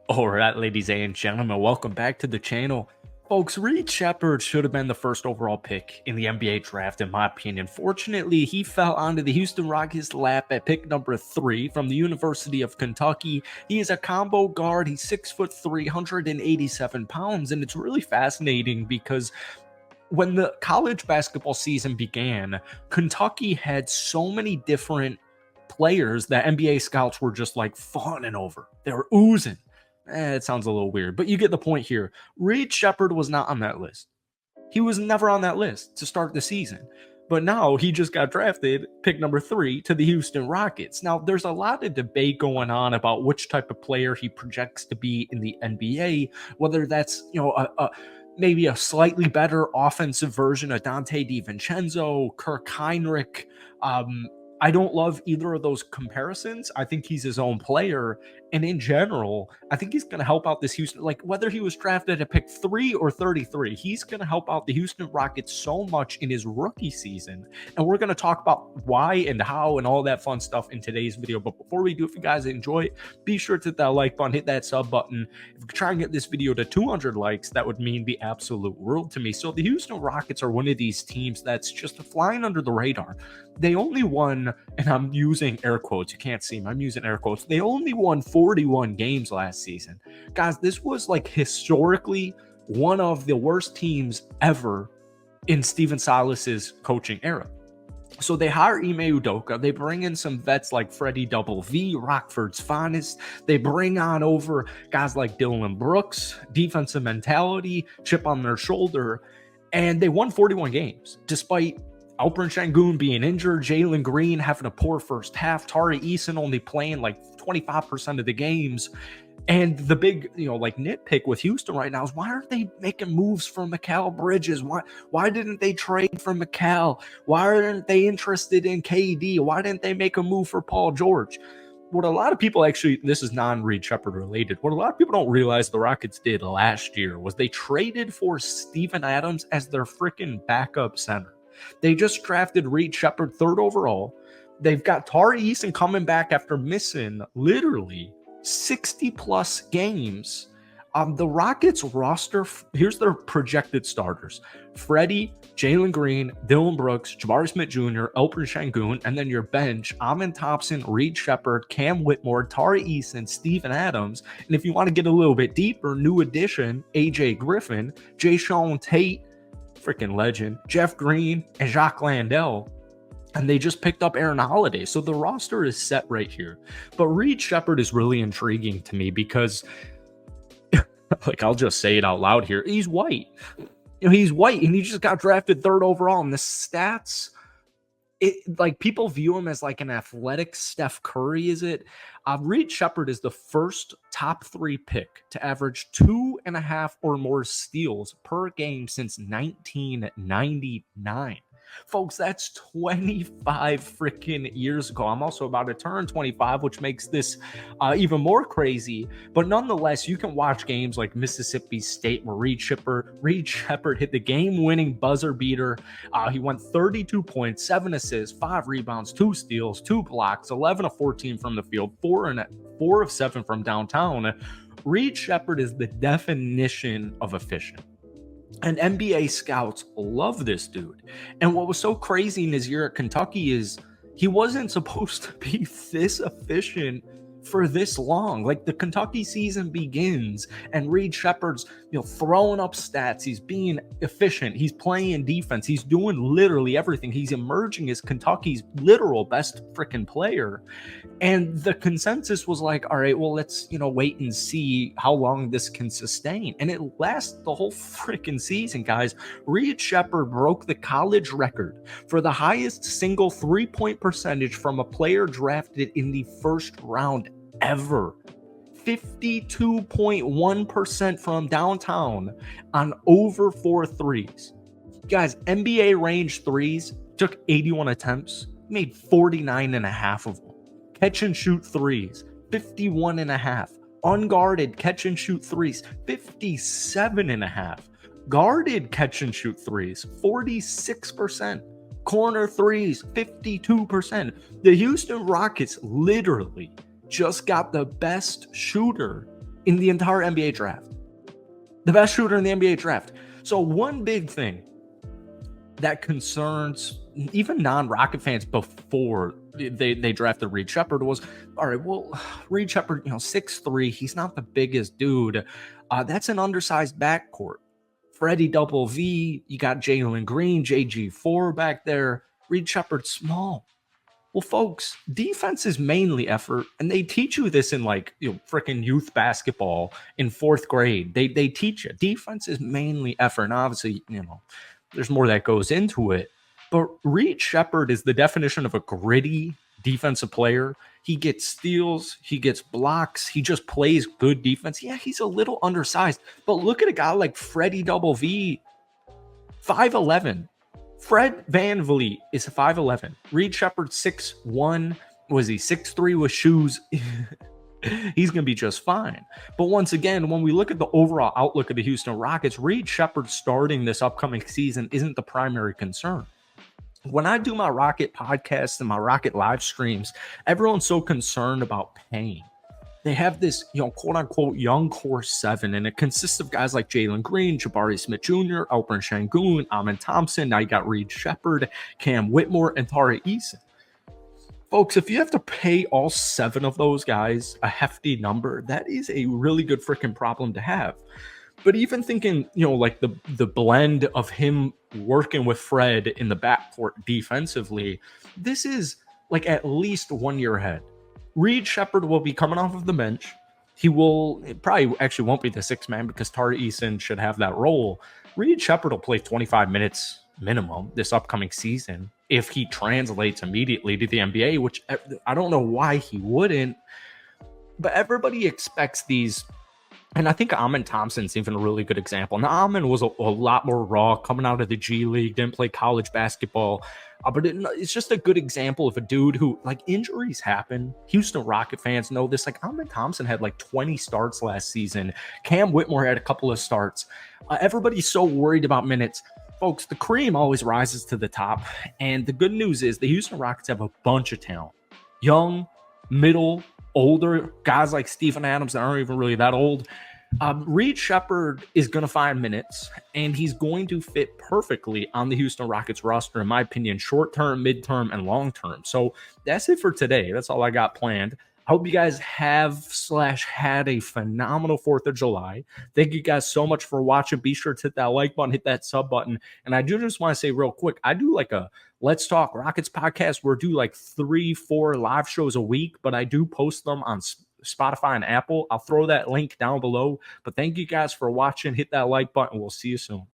All right, ladies and gentlemen, welcome back to the channel. Folks, Reed Sheppard should have been the first overall pick in the NBA draft, in my opinion. Fortunately, he fell onto the Houston Rockets' lap at pick number 3 from the University of Kentucky. He is a combo guard. He's 6'3", 187 pounds, and it's really fascinating because when the college basketball season began, Kentucky had so many different players that NBA scouts were just like fawning over. They were oozing. It sounds a little weird, but you get the point here. Reed Sheppard was not on that list. He was never on that list to start the season. But now he just got drafted, pick number 3, to the Houston Rockets. Now, there's a lot of debate going on about which type of player he projects to be in the NBA, whether that's, maybe a slightly better offensive version of Dante DiVincenzo, Kirk Heinrich. I don't love either of those comparisons. I think he's his own player. And in general, I think he's going to help out this Houston, like whether he was drafted at pick 3 or 33, he's going to help out the Houston Rockets so much in his rookie season. And we're going to talk about why and how and all that fun stuff in today's video. But before we do, if you guys enjoy it, be sure to hit that like button, hit that sub button. If we try and get this video to 200 likes, that would mean the absolute world to me. So the Houston Rockets are one of these teams that's just flying under the radar. They only won, and I'm using air quotes, you can't see me, I'm using air quotes, they only won 41 games last season. Guys, this was like historically one of the worst teams ever in Stephen Silas's coaching era. So they hire Ime Udoka. They bring in some vets like Freddie Double V, Rockford's finest. They bring on over guys like Dylan Brooks, defensive mentality, chip on their shoulder, and they won 41 games despite Alperen Sengun being injured, Jalen Green having a poor first half, Tari Eason only playing like 25% of the games. And the big, nitpick with Houston right now is why aren't they making moves for Mikal Bridges? Why didn't they trade for Mikal? Why aren't they interested in KD? Why didn't they make a move for Paul George? What a lot of people actually, this is non-Reed Sheppard related, what a lot of people don't realize the Rockets did last year was they traded for Steven Adams as their freaking backup center. They just drafted Reed Sheppard 3rd overall. They've got Tari Eason coming back after missing literally 60-plus games. The Rockets roster, here's their projected starters. Freddie, Jalen Green, Dylan Brooks, Jabari Smith Jr., Alperen Sengun, and then your bench, Amen Thompson, Reed Sheppard, Cam Whitmore, Tari Eason, Steven Adams. And if you want to get a little bit deeper, new addition, AJ Griffin, Jayshawn Tate, freaking legend, Jeff Green, and Jacques Landale. And they just picked up Aaron Holiday. So the roster is set right here. But Reed Sheppard is really intriguing to me because, like, I'll just say it out loud here. He's white. He's white, and he just got drafted 3rd overall. And the stats, people view him as like an athletic Steph Curry, is it? Reed Sheppard is the first top 3 pick to average 2.5 or more steals per game since 1999. Folks, that's 25 freaking years ago. I'm also about to turn 25, which makes this even more crazy. But nonetheless, you can watch games like Mississippi State where Reed Sheppard hit the game-winning buzzer beater. He went 32 points, 7 assists, 5 rebounds, 2 steals, 2 blocks, 11 of 14 from the field, 4 of 7 from downtown. Reed Sheppard is the definition of efficient. And NBA scouts love this dude. And what was so crazy in his year at Kentucky is he wasn't supposed to be this efficient for this long. Like, the Kentucky season begins and Reed Sheppard's, throwing up stats. He's being efficient. He's playing defense. He's doing literally everything. He's emerging as Kentucky's literal best freaking player. And the consensus was like, all right, well, let's, wait and see how long this can sustain. And it lasts the whole freaking season, guys. Reed Sheppard broke the college record for the highest single 3-point percentage from a player drafted in the first round ever. 52.1% from downtown on over 4 threes. Guys, NBA range threes, took 81 attempts, made 49.5 of them. Catch and shoot threes, 51.5. Unguarded catch and shoot threes, 57.5. Guarded catch and shoot threes, 46%. Corner threes, 52%. The Houston Rockets literally just got the best shooter in the entire NBA draft. The best shooter in the NBA draft. So one big thing that concerns even non-Rocket fans before they drafted Reed Sheppard was, all right, well, Reed Sheppard, 6'3", he's not the biggest dude. That's an undersized backcourt. Freddie Double V, you got Jalen Green, JG4 back there. Reed Sheppard small. Well, folks, defense is mainly effort, and they teach you this in freaking youth basketball in 4th grade. They teach you defense is mainly effort, and obviously, there's more that goes into it. But Reed Sheppard is the definition of a gritty defensive player. He gets steals, he gets blocks, he just plays good defense. Yeah, he's a little undersized, but look at a guy like Freddie Double V, 5'11". Fred VanVleet is 5'11". Reed Sheppard 6'1". Was he 6'3" with shoes? He's going to be just fine. But once again, when we look at the overall outlook of the Houston Rockets, Reed Sheppard starting this upcoming season isn't the primary concern. When I do my Rocket podcasts and my Rocket live streams, everyone's so concerned about paying. They have this, quote unquote, young core 7, and it consists of guys like Jalen Green, Jabari Smith Jr., Alperen Sengun, Amin Thompson. Now you got Reed Sheppard, Cam Whitmore, and Tari Eason. Folks, if you have to pay all 7 of those guys a hefty number, that is a really good freaking problem to have. But even thinking, the blend of him working with Fred in the backcourt defensively, this is at least 1 year ahead. Reed Sheppard will be coming off of the bench. It probably actually won't be the 6th man because Tari Eason should have that role. Reed Sheppard will play 25 minutes minimum this upcoming season if he translates immediately to the NBA, which I don't know why he wouldn't. But everybody expects these. And I think Amin Thompson's even a really good example. Now, Amin was a lot more raw coming out of the G League, didn't play college basketball. But it's just a good example of a dude who, injuries happen. Houston Rocket fans know this. Amin Thompson had 20 starts last season. Cam Whitmore had a couple of starts. Everybody's so worried about minutes. Folks, the cream always rises to the top. And the good news is the Houston Rockets have a bunch of talent. Young, middle, older guys like Steven Adams that aren't even really that old. Reed Sheppard is going to find minutes, and he's going to fit perfectly on the Houston Rockets roster, in my opinion, short-term, mid-term, and long-term. So that's it for today. That's all I got planned. I hope you guys had a phenomenal 4th of July. Thank you guys so much for watching. Be sure to hit that like button, hit that sub button. And I do just want to say real quick, I do a Let's Talk Rockets podcast where I do 3-4 live shows a week, but I do post them on Spotify and Apple. I'll throw that link down below. But thank you guys for watching. Hit that like button. We'll see you soon.